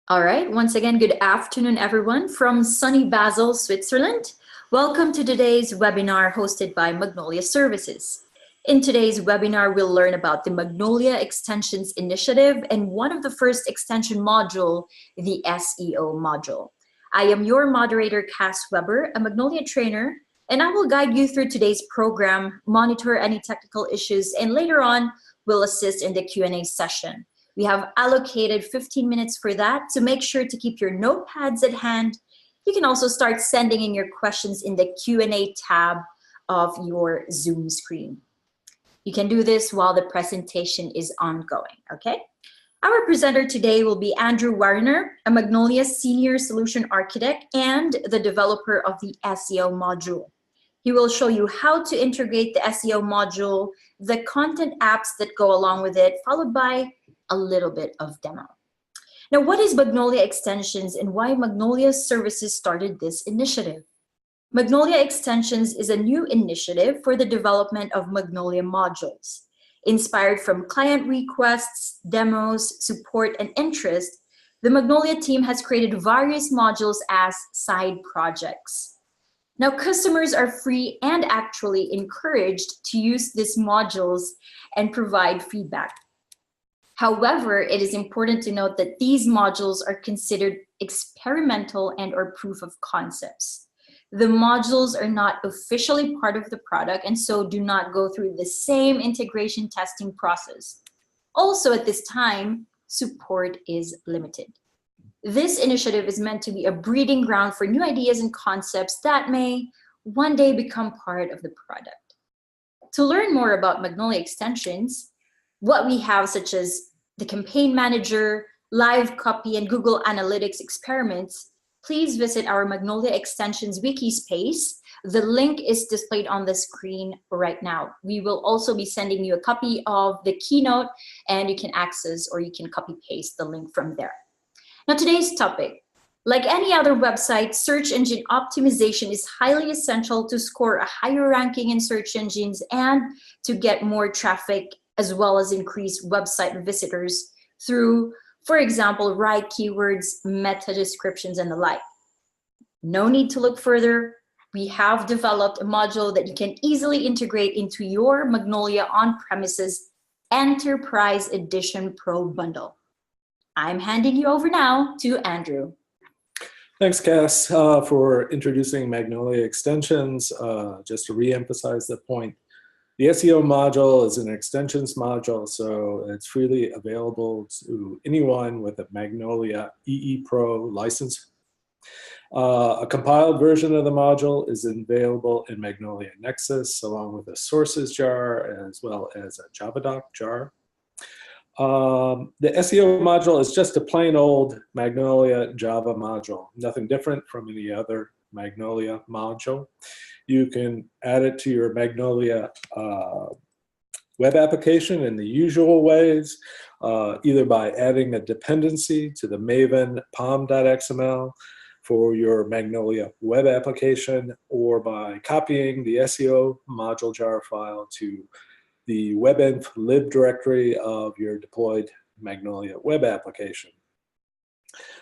All right, once again, good afternoon, everyone from sunny Basel, Switzerland. Welcome to today's webinar hosted by Magnolia Services. In today's webinar, we'll learn about the Magnolia Extensions initiative and one of the first extension module, the SEO module. I am your moderator, Cass Weber, a Magnolia trainer, and I will guide you through today's program, monitor any technical issues, and later on, we'll assist in the Q&A session. We have allocated 15 minutes for that, so make sure to keep your notepads at hand. You can also start sending in your questions in the Q&A tab of your Zoom screen. You can do this while the presentation is ongoing, okay? Our presenter today will be Andrew Warner, a Magnolia Senior Solution Architect and the developer of the SEO module. He will show you how to integrate the SEO module, the content apps that go along with it, followed by a little bit of demo. Now, what is Magnolia Extensions and why Magnolia Services started this initiative? Magnolia Extensions is a new initiative for the development of Magnolia modules. Inspired from client requests, demos, support, and interest, the Magnolia team has created various modules as side projects. Now, customers are free and actually encouraged to use these modules and provide feedback. However, it is important to note that these modules are considered experimental and or proof of concepts. The modules are not officially part of the product and so do not go through the same integration testing process. Also, at this time, support is limited. This initiative is meant to be a breeding ground for new ideas and concepts that may one day become part of the product. To learn more about Magnolia Extensions, what we have, such as the campaign manager, live copy, and Google Analytics experiments, please visit our Magnolia Extensions wiki space. The link is displayed on the screen right now. We will also be sending you a copy of the keynote, and you can access or you can copy paste the link from there. Now, today's topic. Like any other website, search engine optimization is highly essential to score a higher ranking in search engines and to get more traffic, as well as increase website visitors through, for example, right keywords, meta descriptions, and the like. No need to look further. We have developed a module that you can easily integrate into your Magnolia On-Premises Enterprise Edition Pro bundle. I'm handing you over now to Andrew. Thanks, Cass, for introducing Magnolia Extensions. Just to re-emphasize the point, the SEO module is an extensions module, so it's freely available to anyone with a Magnolia EE Pro license. A compiled version of the module is available in Magnolia Nexus, along with a sources jar, as well as a Javadoc jar. The SEO module is just a plain old Magnolia Java module, nothing different from any other Magnolia module. You can add it to your Magnolia web application in the usual ways, either by adding a dependency to the Maven pom.xml for your Magnolia web application, or by copying the SEO module jar file to the webinf lib directory of your deployed Magnolia web application.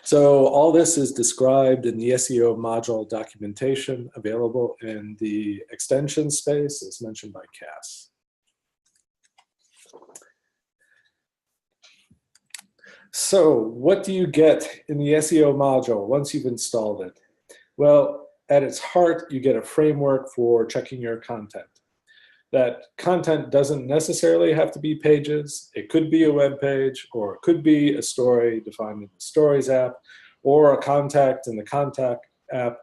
So all this is described in the SEO module documentation available in the extension space, as mentioned by Cass. So what do you get in the SEO module once you've installed it? Well, at its heart, you get a framework for checking your content. That content doesn't necessarily have to be pages. It could be a web page, or it could be a story defined in the Stories app, or a contact in the Contact app.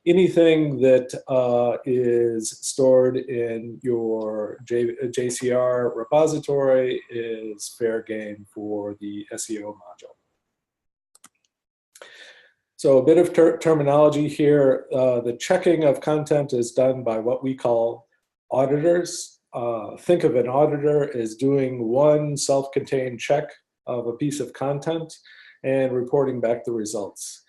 Anything that is stored in your JCR repository is fair game for the SEO module. So a bit of terminology here. The checking of content is done by what we call auditors. Think of an auditor as doing one self-contained check of a piece of content and reporting back the results.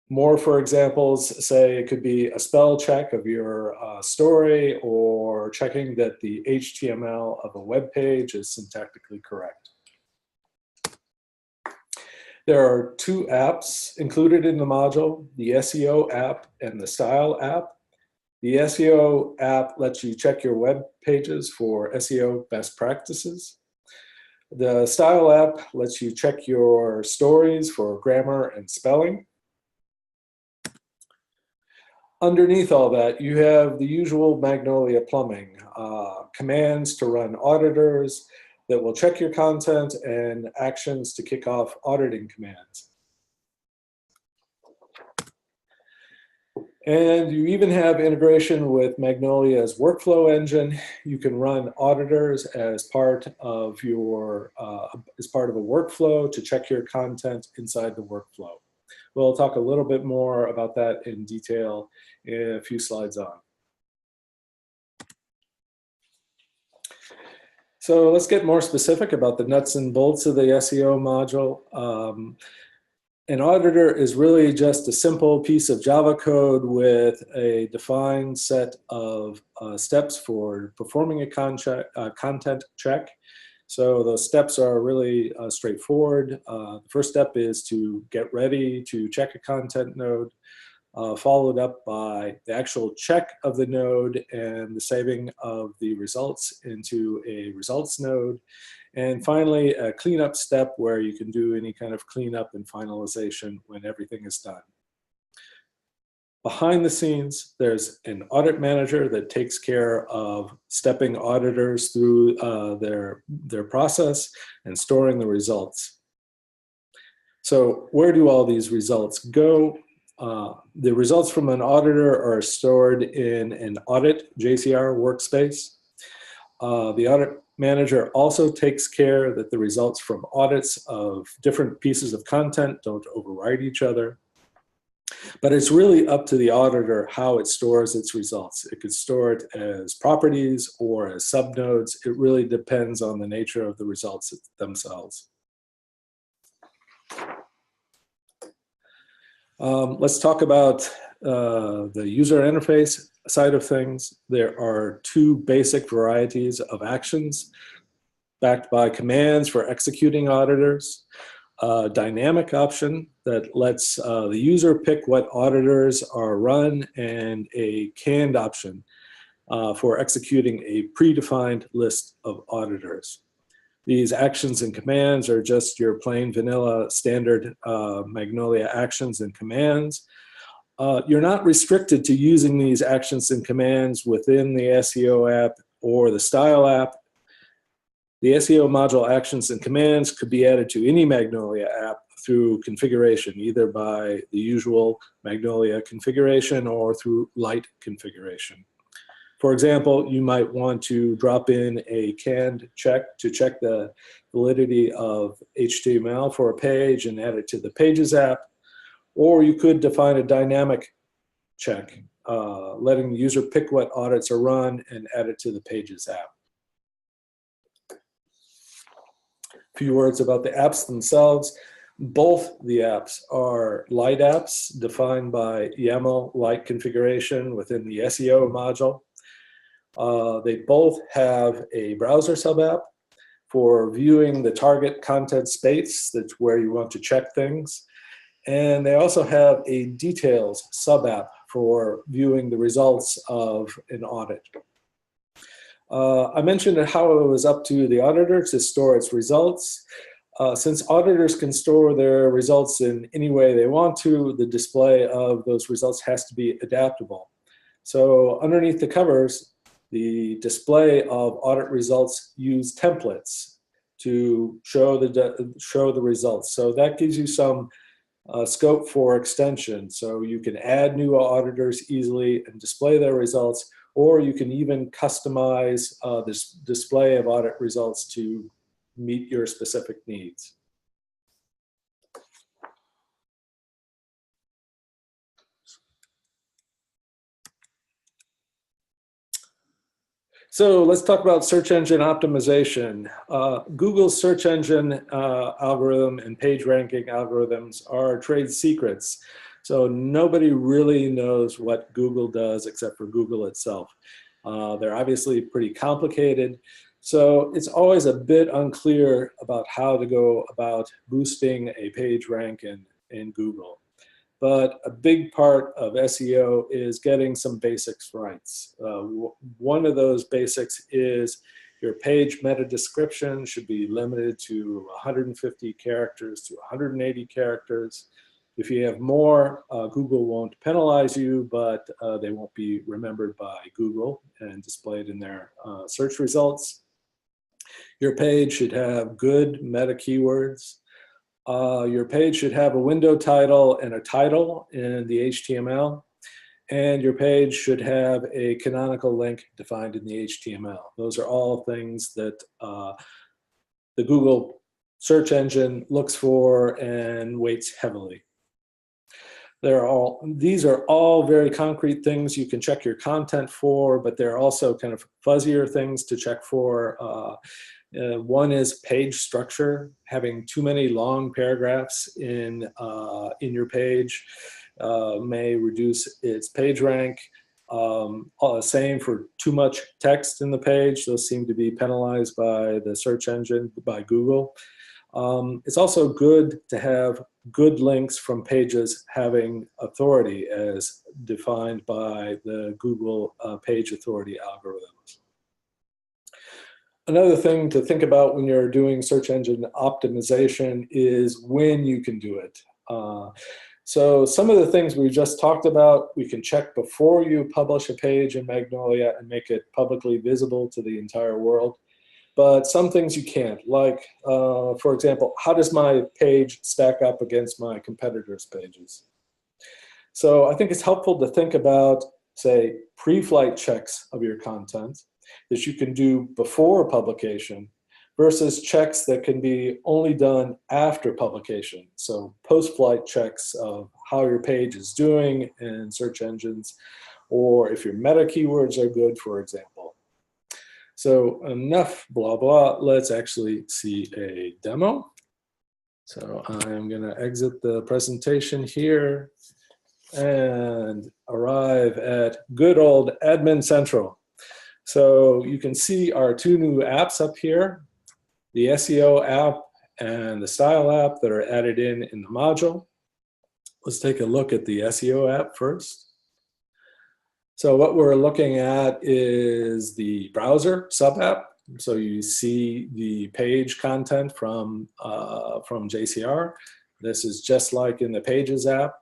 More for examples, say it could be a spell check of your story, or checking that the HTML of a web page is syntactically correct. There are two apps included in the module, the SEO app and the Style app. The SEO app lets you check your web pages for SEO best practices. The Style app lets you check your stories for grammar and spelling. Underneath all that, you have the usual Magnolia plumbing, commands to run auditors that will check your content and actions to kick off auditing commands. And you even have integration with Magnolia's workflow engine. You can run auditors as part of your as part of a workflow to check your content inside the workflow. We'll talk a little bit more about that in detail in a few slides on. So let's get more specific about the nuts and bolts of the SEO module. An auditor is really just a simple piece of Java code with a defined set of steps for performing a content check. So those steps are really straightforward. The first step is to get ready to check a content node, followed up by the actual check of the node and the saving of the results into a results node. And finally, a cleanup step where you can do any kind of cleanup and finalization when everything is done. Behind the scenes, there's an audit manager that takes care of stepping auditors through their process and storing the results. So where do all these results go? The results from an auditor are stored in an audit JCR workspace. The audit manager also takes care that the results from audits of different pieces of content don't override each other. But it's really up to the auditor how it stores its results. It could store it as properties or as subnodes. It really depends on the nature of the results themselves. Let's talk about the user interface side of things. There are two basic varieties of actions backed by commands for executing auditors. A dynamic option that lets the user pick what auditors are run, and a canned option for executing a predefined list of auditors. These actions and commands are just your plain vanilla standard Magnolia actions and commands. You're not restricted to using these actions and commands within the SEO app or the Style app. The SEO module actions and commands could be added to any Magnolia app through configuration, either by the usual Magnolia configuration or through light configuration. For example, you might want to drop in a canned check to check the validity of HTML for a page and add it to the Pages app. Or you could define a dynamic check, letting the user pick what audits are run and add it to the Pages app. A few words about the apps themselves. Both the apps are light apps defined by YAML light configuration within the SEO module. They both have a browser sub-app for viewing the target content space. That's where you want to check things. And they also have a details sub-app for viewing the results of an audit. I mentioned how it was up to the auditor to store its results. Since auditors can store their results in any way they want to, the display of those results has to be adaptable. So underneath the covers, the display of audit results use templates to show the results. So that gives you some scope for extension. So you can add new auditors easily and display their results, or you can even customize this display of audit results to meet your specific needs. So let's talk about search engine optimization. Google's search engine algorithm and page ranking algorithms are trade secrets. So nobody really knows what Google does except for Google itself. They're obviously pretty complicated. So it's always a bit unclear about how to go about boosting a page rank in Google. But a big part of SEO is getting some basics right. One of those basics is your page meta description should be limited to 150 characters to 180 characters. If you have more, Google won't penalize you, but they won't be remembered by Google and displayed in their search results. Your page should have good meta keywords. Your page should have a window title and a title in the HTML. And your page should have a canonical link defined in the HTML. Those are all things that the Google search engine looks for and weights heavily. These are all very concrete things you can check your content for, but they're also kind of fuzzier things to check for. One is page structure. Having too many long paragraphs in your page may reduce its page rank. Same for too much text in the page. Those seem to be penalized by the search engine, by Google. It's also good to have good links from pages having authority as defined by the Google page authority algorithms. Another thing to think about when you're doing search engine optimization is when you can do it. So some of the things we just talked about, we can check before you publish a page in Magnolia and make it publicly visible to the entire world. But some things you can't, like, for example, how does my page stack up against my competitors' pages? So I think it's helpful to think about, say, pre-flight checks of your content that you can do before publication versus checks that can be only done after publication. So post-flight checks of how your page is doing in search engines, or if your meta keywords are good, for example. So enough blah, blah. Let's actually see a demo. So I'm going to exit the presentation here and arrive at good old Admin Central. So you can see our two new apps up here, the SEO app and the style app that are added in the module. Let's take a look at the SEO app first. So what we're looking at is the browser sub-app. So you see the page content from JCR. This is just like in the Pages app.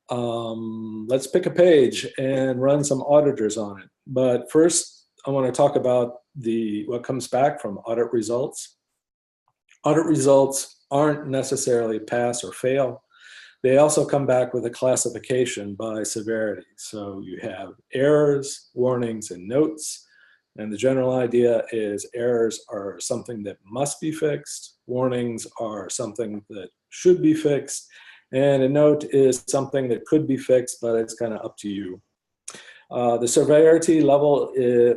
Let's pick a page and run some auditors on it. But first, I want to talk about what comes back from audit results. Audit results aren't necessarily pass or fail. They also come back with a classification by severity. So you have errors, warnings, and notes. And the general idea is errors are something that must be fixed. Warnings are something that should be fixed. And a note is something that could be fixed, but it's kind of up to you. The severity level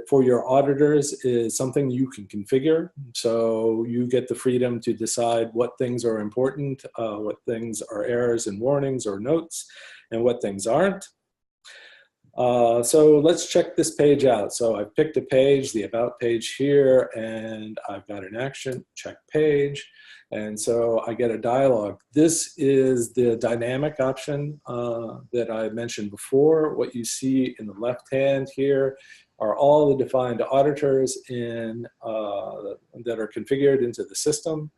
for your auditors is something you can configure. So you get the freedom to decide what things are important, what things are errors and warnings or notes, and what things aren't. So let's check this page out. So I've picked a page, the About page here, and I've got an action, check page. And so I get a dialog. This is the dynamic option that I mentioned before. What you see in the left hand here are all the defined auditors that are configured into the system.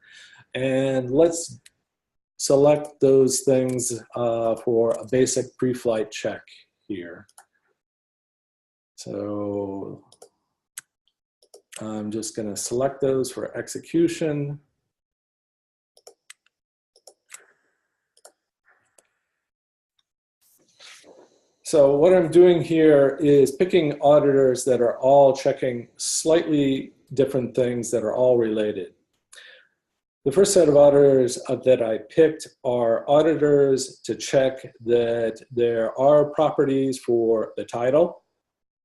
And let's select those things for a basic pre-flight check here. So I'm just going to select those for execution. So what I'm doing here is picking auditors that are all checking slightly different things that are all related. The first set of auditors that I picked are auditors to check that there are properties for the title,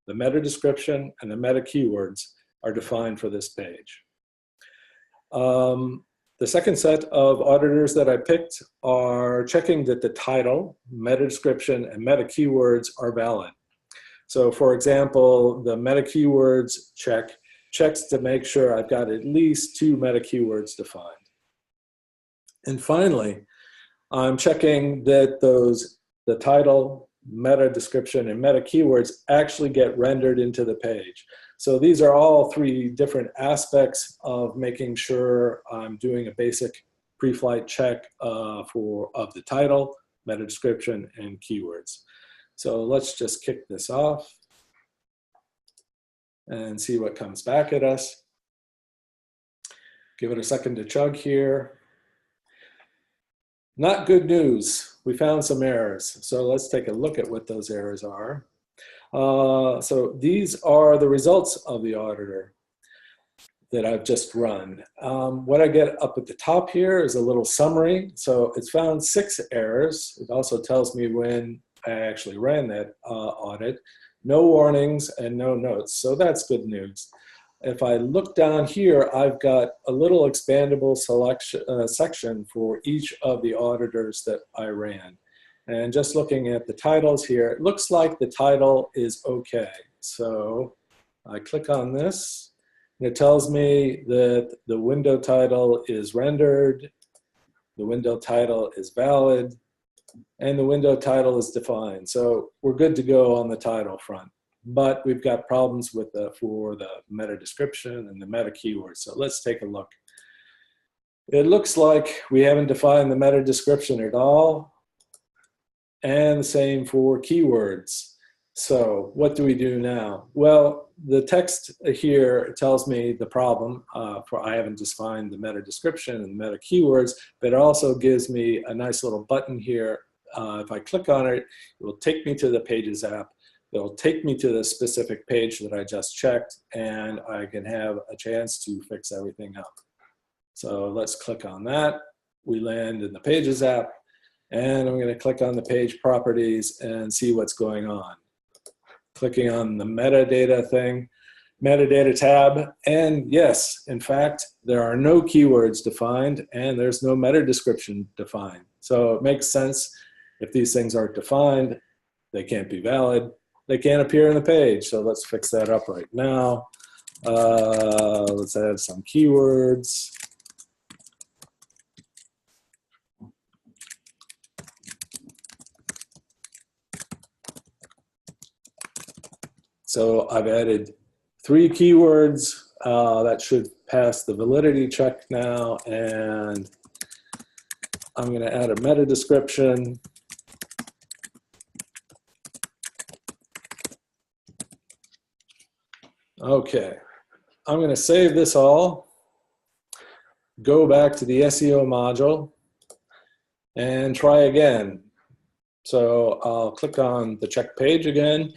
the meta description, and the meta keywords are defined for this page. The second set of auditors that I picked are checking that the title, meta description, and meta keywords are valid. So for example, the meta keywords check checks to make sure I've got at least 2 meta keywords defined. And finally, I'm checking that the title, meta description, and meta keywords actually get rendered into the page. So these are all 3 different aspects of making sure I'm doing a basic pre-flight check of the title, meta description, and keywords. So let's just kick this off and see what comes back at us. Give it a second to chug here. Not good news. We found some errors. So let's take a look at what those errors are. So these are the results of the auditor that I've just run. What I get up at the top here is a little summary. So it's found 6 errors. It also tells me when I actually ran that audit. No warnings and no notes. So that's good news. If I look down here, I've got a little expandable section for each of the auditors that I ran. And just looking at the titles here, it looks like the title is okay. So I click on this, and it tells me that the window title is rendered, the window title is valid, and the window title is defined. So we're good to go on the title front. But we've got problems with for the meta description and the meta keywords. So let's take a look. It looks like we haven't defined the meta description at all, and the same for keywords. So what do we do now? Well, the text here tells me the problem, for I haven't defined the meta description and meta keywords, but it also gives me a nice little button here. If I click on it, it will take me to the Pages app. It'll take me to the specific page that I just checked, and I can have a chance to fix everything up. So let's click on that. We land in the Pages app, and I'm going to click on the page properties and see what's going on. Clicking on the metadata thing, metadata tab, and yes, in fact, there are no keywords defined, and there's no meta description defined. So it makes sense. If these things aren't defined, they can't be valid. They can't appear on the page, so let's fix that up right now. Let's add some keywords. So I've added 3 keywords. That should pass the validity check now, and I'm going to add a meta description. Okay, I'm going to save this all, go back to the SEO module, and try again. So I'll click on the check page again.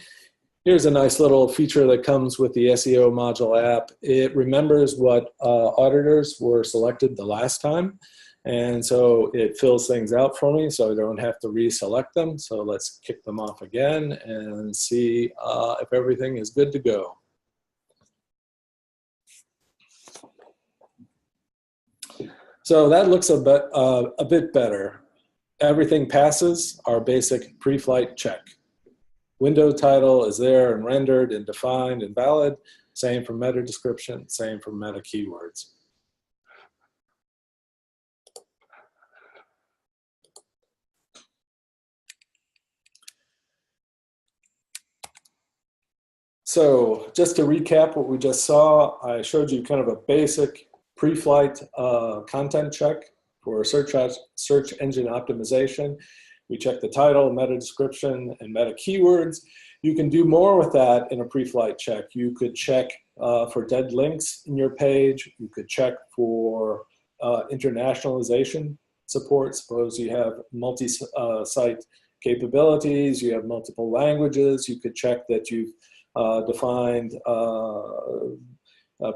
Here's a nice little feature that comes with the SEO module app. It remembers what auditors were selected the last time, and so it fills things out for me so I don't have to reselect them. So let's kick them off again and see if everything is good to go. So that looks a bit better. Everything passes our basic pre-flight check. Window title is there and rendered and defined and valid. Same for meta description, same for meta keywords. So just to recap what we just saw, I showed you kind of a basic pre-flight content check for search engine optimization. We check the title, meta description, and meta keywords. You can do more with that in a pre-flight check. You could check for dead links in your page. You could check for internationalization support. Suppose you have multi-site capabilities, you have multiple languages. You could check that you've defined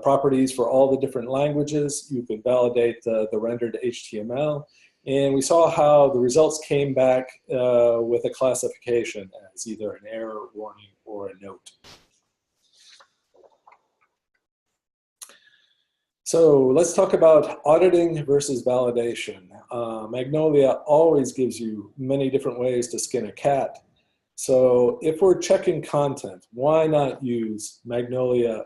properties for all the different languages. You could validate the rendered HTML. And we saw how the results came back with a classification as either an error, warning, or a note. So let's talk about auditing versus validation. Magnolia always gives you many different ways to skin a cat. So if we're checking content, why not use Magnolia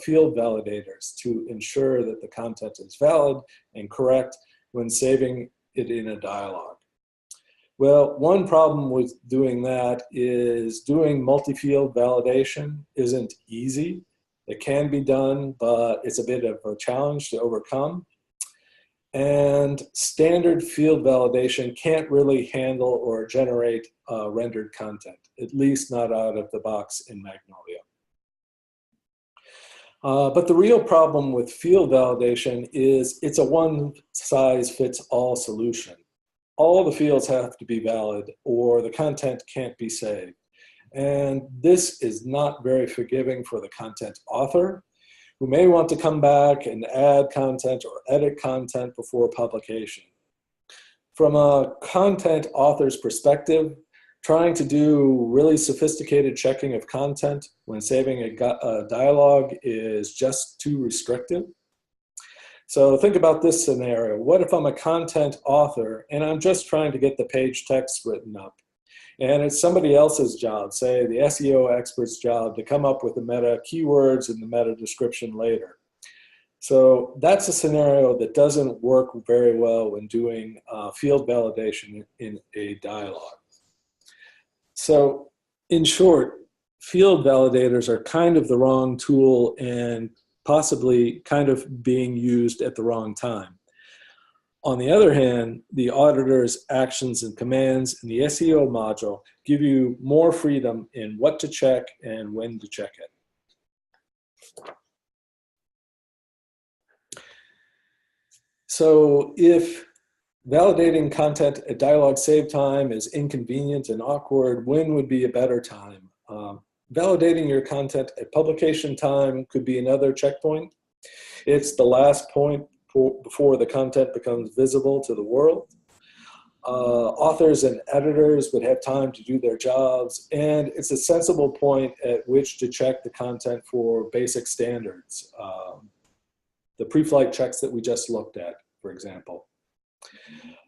field validators to ensure that the content is valid and correct when saving it in a dialog? Well, one problem with doing that is doing multi-field validation isn't easy. It can be done, but it's a bit of a challenge to overcome. And standard field validation can't really handle or generate rendered content, at least not out of the box in Magnolia. But the real problem with field validation is it's a one-size-fits-all solution. All the fields have to be valid or the content can't be saved. And this is not very forgiving for the content author, who may want to come back and add content or edit content before publication. From a content author's perspective, trying to do really sophisticated checking of content when saving a dialogue is just too restrictive. So think about this scenario. What if I'm a content author and I'm just trying to get the page text written up? And it's somebody else's job, say the SEO expert's job, to come up with the meta keywords and the meta description later. So that's a scenario that doesn't work very well when doing field validation in a dialogue. So in short, field validators are kind of the wrong tool and possibly kind of being used at the wrong time. On the other hand, the auditor's actions and commands in the SEO module give you more freedom in what to check and when to check it. So if validating content at dialogue save time is inconvenient and awkward, when would be a better time? Validating your content at publication time could be another checkpoint. It's the last point before the content becomes visible to the world. Authors and editors would have time to do their jobs, and it's a sensible point at which to check the content for basic standards. The pre-flight checks that we just looked at, for example.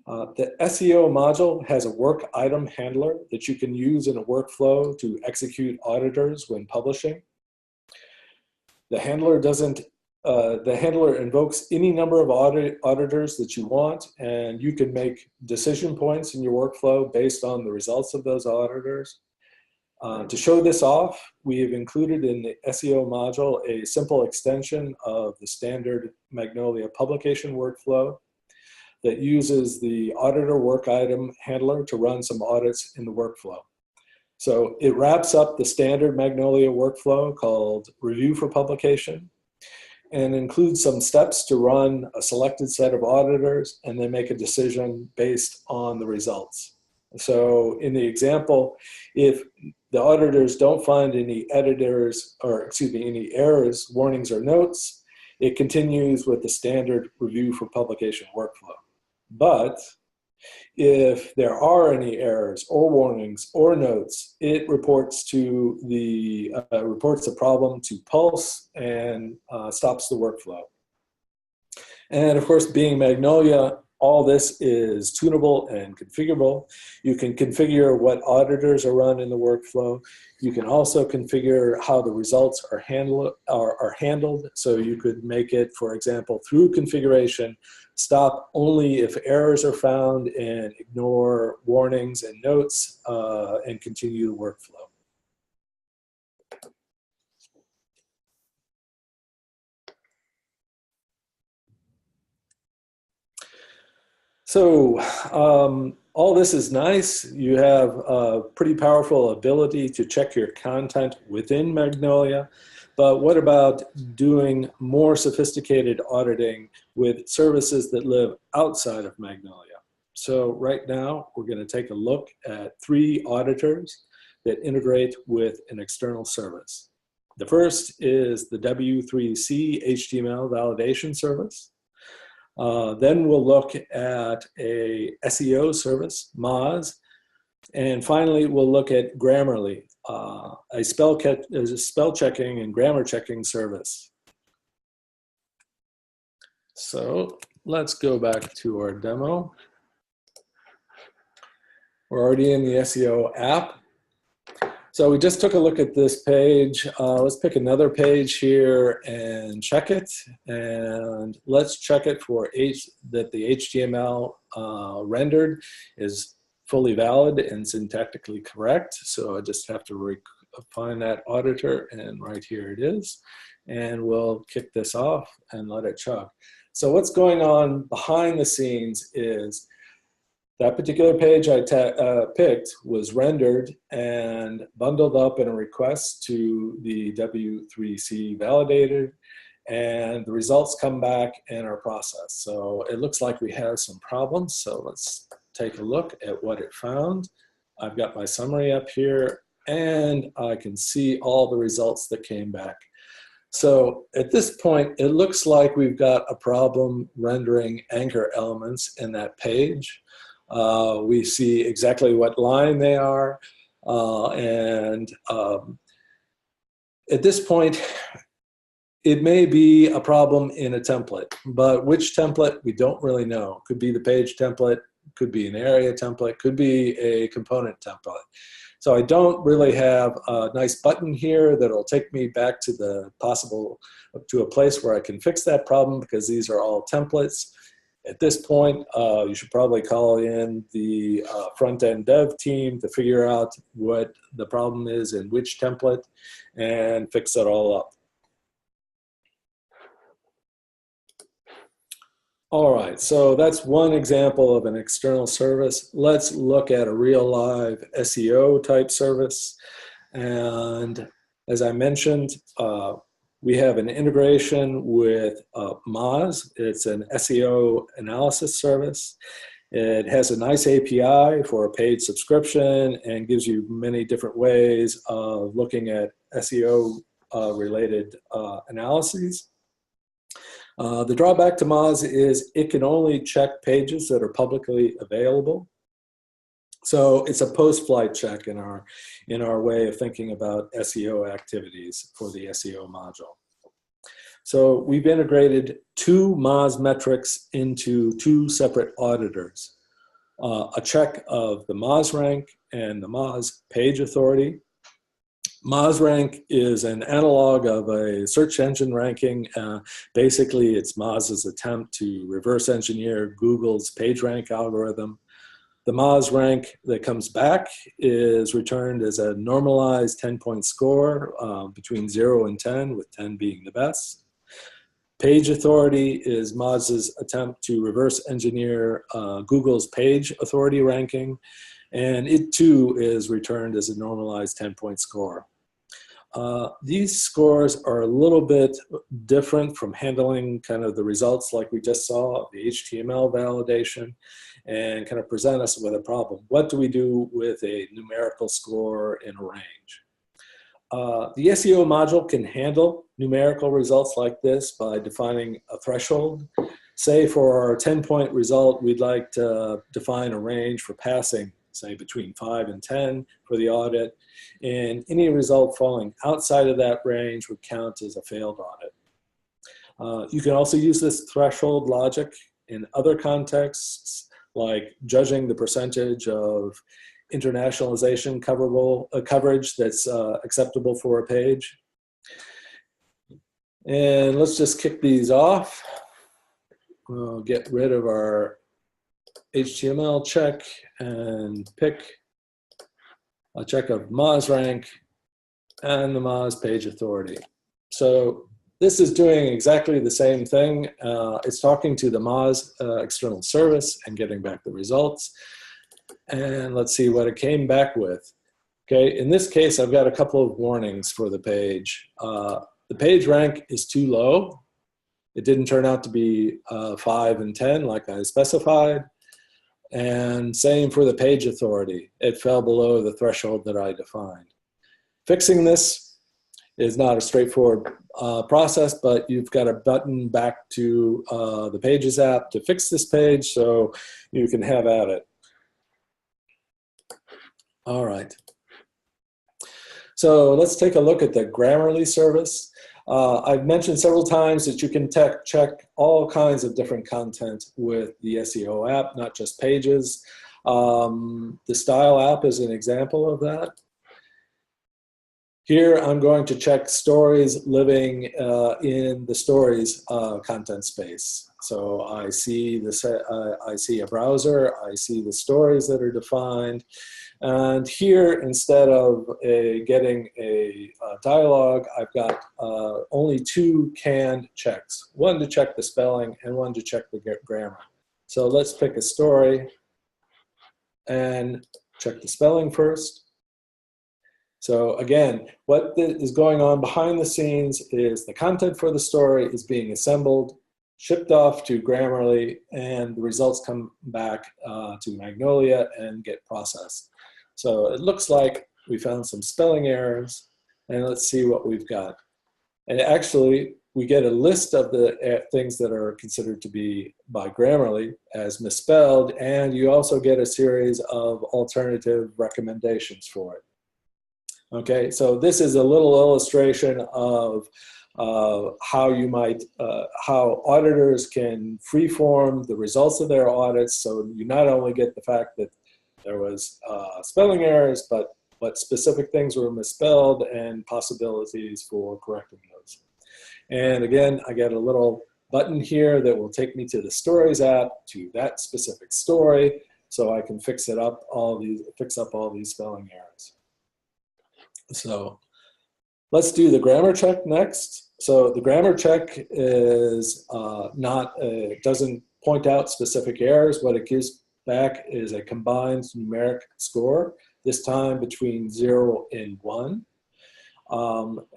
The SEO module has a work item handler that you can use in a workflow to execute auditors when publishing. The handler invokes any number of auditors that you want, and you can make decision points in your workflow based on the results of those auditors. To show this off, we have included in the SEO module a simple extension of the standard Magnolia publication workflow that uses the auditor work item handler to run some audits in the workflow. So it wraps up the standard Magnolia workflow called review for publication and includes some steps to run a selected set of auditors and then make a decision based on the results. So in the example, if the auditors don't find any any errors, warnings, or notes, it continues with the standard review for publication workflow. But if there are any errors or warnings or notes, it reports the problem to Pulse and stops the workflow. And of course, being Magnolia, all this is tunable and configurable. You can configure what auditors are run in the workflow. You can also configure how the results are handled. So you could make it, for example, through configuration, stop only if errors are found and ignore warnings and notes and continue the workflow. So all this is nice. You have a pretty powerful ability to check your content within Magnolia, but what about doing more sophisticated auditing with services that live outside of Magnolia? So right now, we're going to take a look at 3 auditors that integrate with an external service. The first is the W3C HTML validation service. Then we'll look at a SEO service, Moz, and finally we'll look at Grammarly, a spell checking and grammar checking service. So let's go back to our demo. We're already in the SEO app. So we just took a look at this page. Let's pick another page here and check it. And let's check it for that the HTML rendered is fully valid and syntactically correct. So I just have to find that auditor, and right here it is. And we'll kick this off and let it chug. So what's going on behind the scenes is that particular page I picked was rendered and bundled up in a request to the W3C validator, and the results come back and are processed. So it looks like we have some problems. So let's take a look at what it found. I've got my summary up here, and I can see all the results that came back. So at this point, it looks like we've got a problem rendering anchor elements in that page. We see exactly what line they are, and at this point, it may be a problem in a template, but which template, we don't really know. Could be the page template, could be an area template, could be a component template. So I don't really have a nice button here that'll take me back to to a place where I can fix that problem, because these are all templates. At this point, you should probably call in the front-end dev team to figure out what the problem is in which template and fix it all up. All right, so that's one example of an external service. Let's look at a real live SEO type service. And as I mentioned, we have an integration with Moz. It's an SEO analysis service. It has a nice API for a paid subscription and gives you many different ways of looking at SEO related analyses. The drawback to Moz is it can only check pages that are publicly available. So it's a post-flight check in our way of thinking about SEO activities for the SEO module. So we've integrated two Moz metrics into two separate auditors. A check of the Moz rank and the Moz page authority. Moz rank is an analog of a search engine ranking. Basically, it's Moz's attempt to reverse engineer Google's PageRank algorithm. The Moz rank that comes back is returned as a normalized 10-point score between 0 and 10, with 10 being the best. Page authority is Moz's attempt to reverse engineer Google's page authority ranking, and it too is returned as a normalized 10-point score. These scores are a little bit different from handling kind of the results like we just saw, the HTML validation, and kind of present us with a problem. What do we do with a numerical score in a range? The SEO module can handle numerical results like this by defining a threshold. Say for our 10-point result, we'd like to define a range for passing, say between 5 and 10 for the audit, and any result falling outside of that range would count as a failed audit. You can also use this threshold logic in other contexts, like judging the percentage of internationalization coverage that's acceptable for a page. And let's just kick these off. We'll get rid of our HTML check and pick a check of Moz rank and the Moz page authority. So this is doing exactly the same thing. It's talking to the Moz external service and getting back the results. And let's see what it came back with. Okay, in this case, I've got a couple of warnings for the page. The page rank is too low. It didn't turn out to be 5 and 10 like I specified. And same for the page authority. It fell below the threshold that I defined. Fixing this is not a straightforward process, but you've got a button back to the Pages app to fix this page, so you can have at it. All right. So let's take a look at the Grammarly service. I've mentioned several times that you can check all kinds of different content with the SEO app, not just pages. The Style app is an example of that. Here I'm going to check stories living in the stories content space. So I see I see a browser, I see the stories that are defined, and here instead of getting a dialogue, I've got only two canned checks, one to check the spelling and one to check the grammar. So let's pick a story and check the spelling first. So again, what is going on behind the scenes is the content for the story is being assembled, shipped off to Grammarly, and the results come back to Magnolia and get processed. So it looks like we found some spelling errors, and let's see what we've got. And actually, we get a list of the things that are considered to be by Grammarly as misspelled, and you also get a series of alternative recommendations for it. Okay, so this is a little illustration of how you might, how auditors can freeform the results of their audits. So you not only get the fact that there was spelling errors, but what specific things were misspelled and possibilities for correcting those. And again, I get a little button here that will take me to the Stories app, to that specific story, so I can fix up all these spelling errors. So let's do the grammar check next. So the grammar check is doesn't point out specific errors. What it gives back is a combined numeric score, this time between 0 and 1.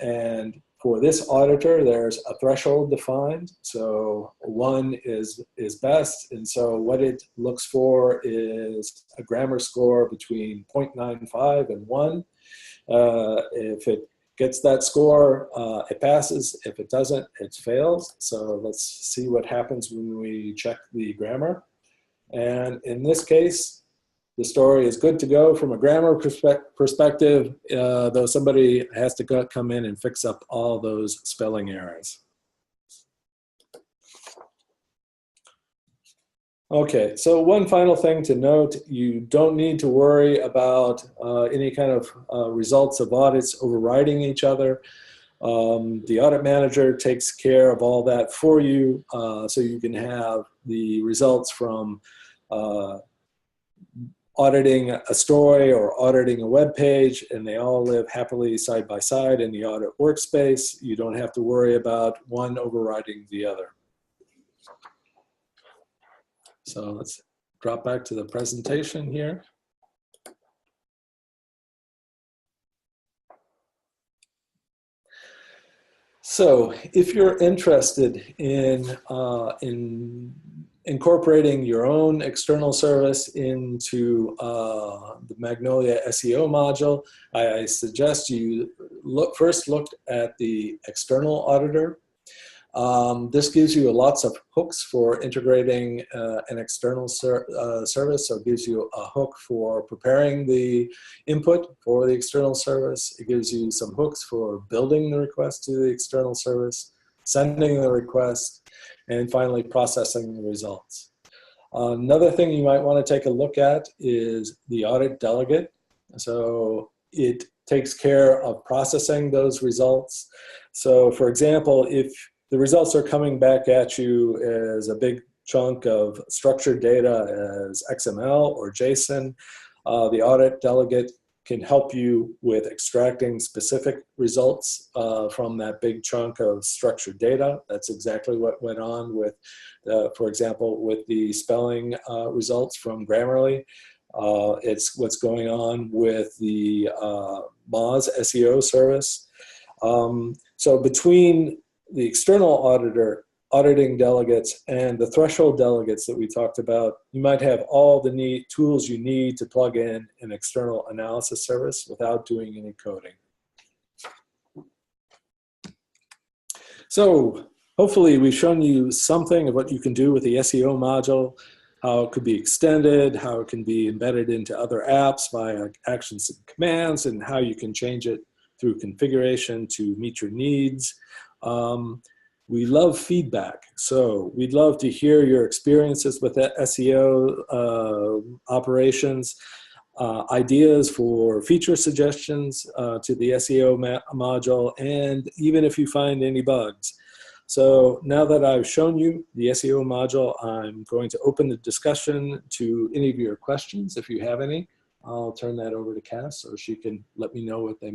And for this auditor, there's a threshold defined. So 1 is best. And so what it looks for is a grammar score between 0.95 and 1. If it gets that score, it passes. If it doesn't, it fails. So let's see what happens when we check the grammar. And in this case, the story is good to go from a grammar perspective, though somebody has to come in and fix up all those spelling errors. Okay, so one final thing to note, you don't need to worry about any kind of results of audits overriding each other. The audit manager takes care of all that for you, so you can have the results from auditing a story or auditing a web page, and they all live happily side by side in the audit workspace. You don't have to worry about one overriding the other. So let's drop back to the presentation here. So if you're interested in incorporating your own external service into the Magnolia SEO module, I suggest you first look at the external auditor. This gives you lots of hooks for integrating an external service. So it gives you a hook for preparing the input for the external service. It gives you some hooks for building the request to the external service, sending the request, and finally processing the results. Another thing you might want to take a look at is the audit delegate. So it takes care of processing those results. So for example, if the results are coming back at you as a big chunk of structured data as XML or JSON, the audit delegate can help you with extracting specific results from that big chunk of structured data. That's exactly what went on with, for example, with the spelling results from Grammarly. It's what's going on with the Moz SEO service. So between the external auditor, auditing delegates, and the threshold delegates that we talked about, you might have all the tools you need to plug in an external analysis service without doing any coding. So hopefully we've shown you something of what you can do with the SEO module, how it could be extended, how it can be embedded into other apps via actions and commands, and how you can change it through configuration to meet your needs. We love feedback, so we'd love to hear your experiences with SEO operations. ideas for feature suggestions to the SEO module, and even if you find any bugs. So now that I've shown you the SEO module, I'm going to open the discussion to any of your questions. If you have any, I'll turn that over to Cass, so she can let me know what they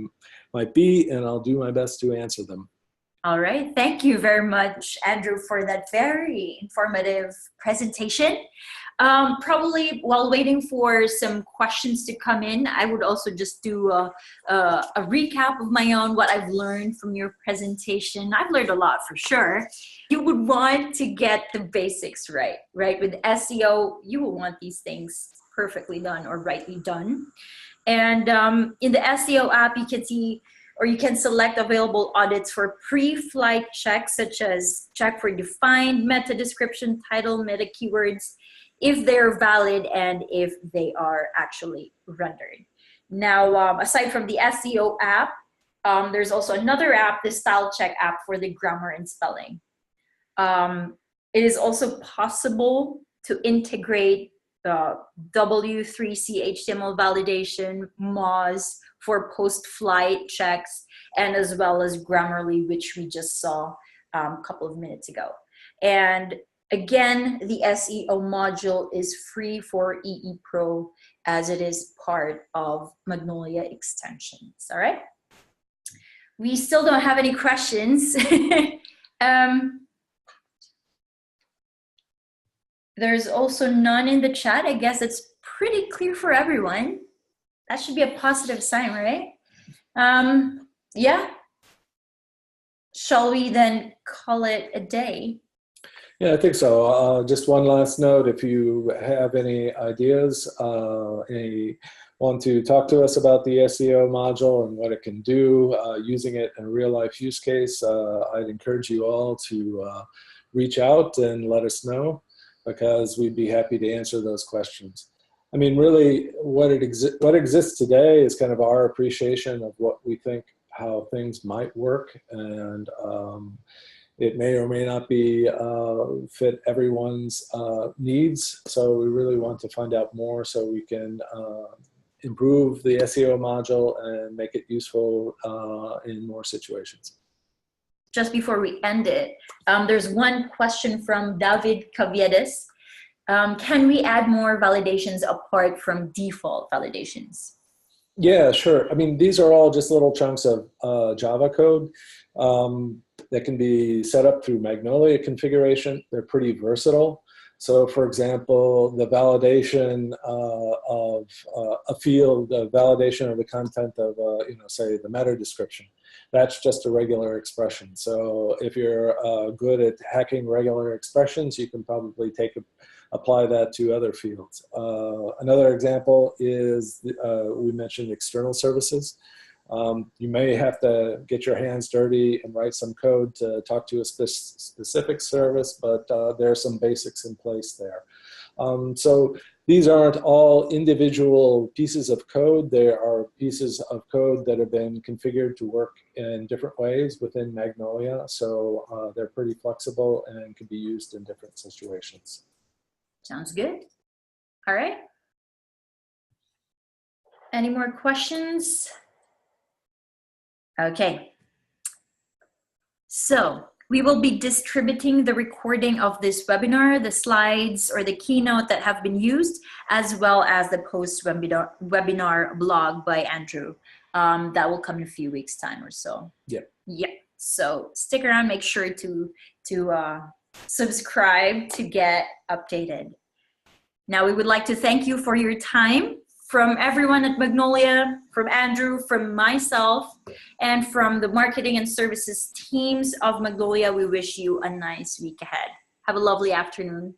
might be, and I'll do my best to answer them. All right. Thank you very much, Andrew, for that very informative presentation. Probably while waiting for some questions to come in, I would also just do a recap of my own, what I've learned from your presentation. I've learned a lot for sure. You would want to get the basics right? With SEO, you will want these things perfectly done or rightly done. And in the SEO app, you can see, or you can select available audits for pre-flight checks, such as check for defined meta description, title, meta keywords, if they're valid and if they are actually rendered. Now, aside from the SEO app, there's also another app, the style check app for the grammar and spelling. It is also possible to integrate W3C HTML validation, Moz for post-flight checks, and as well as Grammarly, which we just saw a couple of minutes ago. And again, the SEO module is free for EE Pro, as it is part of Magnolia Extensions. All right. We still don't have any questions. There's also none in the chat. I guess it's pretty clear for everyone. That should be a positive sign, right? Yeah. Shall we then call it a day? Yeah, I think so. Just one last note, if you have any ideas, want to talk to us about the SEO module and what it can do, using it in a real life use case, I'd encourage you all to reach out and let us know, because we'd be happy to answer those questions. I mean, really, what exists today is kind of our appreciation of what we think, how things might work, and it may or may not be fit everyone's needs. So we really want to find out more so we can improve the SEO module and make it useful in more situations. Just before we end it, there's one question from David Caviedes. Can we add more validations apart from default validations? Yeah, sure. I mean, these are all just little chunks of Java code that can be set up through Magnolia configuration. They're pretty versatile. So for example, the validation of a field, the validation of the content of, say the meta description, that's just a regular expression. So if you're good at hacking regular expressions, you can probably apply that to other fields. Another example is, we mentioned external services. You may have to get your hands dirty and write some code to talk to a specific service, but there are some basics in place there. So these aren't all individual pieces of code. There are pieces of code that have been configured to work in different ways within Magnolia. So they're pretty flexible and can be used in different situations. Sounds good. All right. Any more questions? Okay. So we will be distributing the recording of this webinar, the slides or the keynote that have been used, as well as the post-webinar blog by Andrew. That will come in a few weeks' time or so. Yeah. Yeah. So stick around, make sure to subscribe to get updated. Now we would like to thank you for your time. From everyone at Magnolia, from Andrew, from myself, and from the marketing and services teams of Magnolia, we wish you a nice week ahead. Have a lovely afternoon.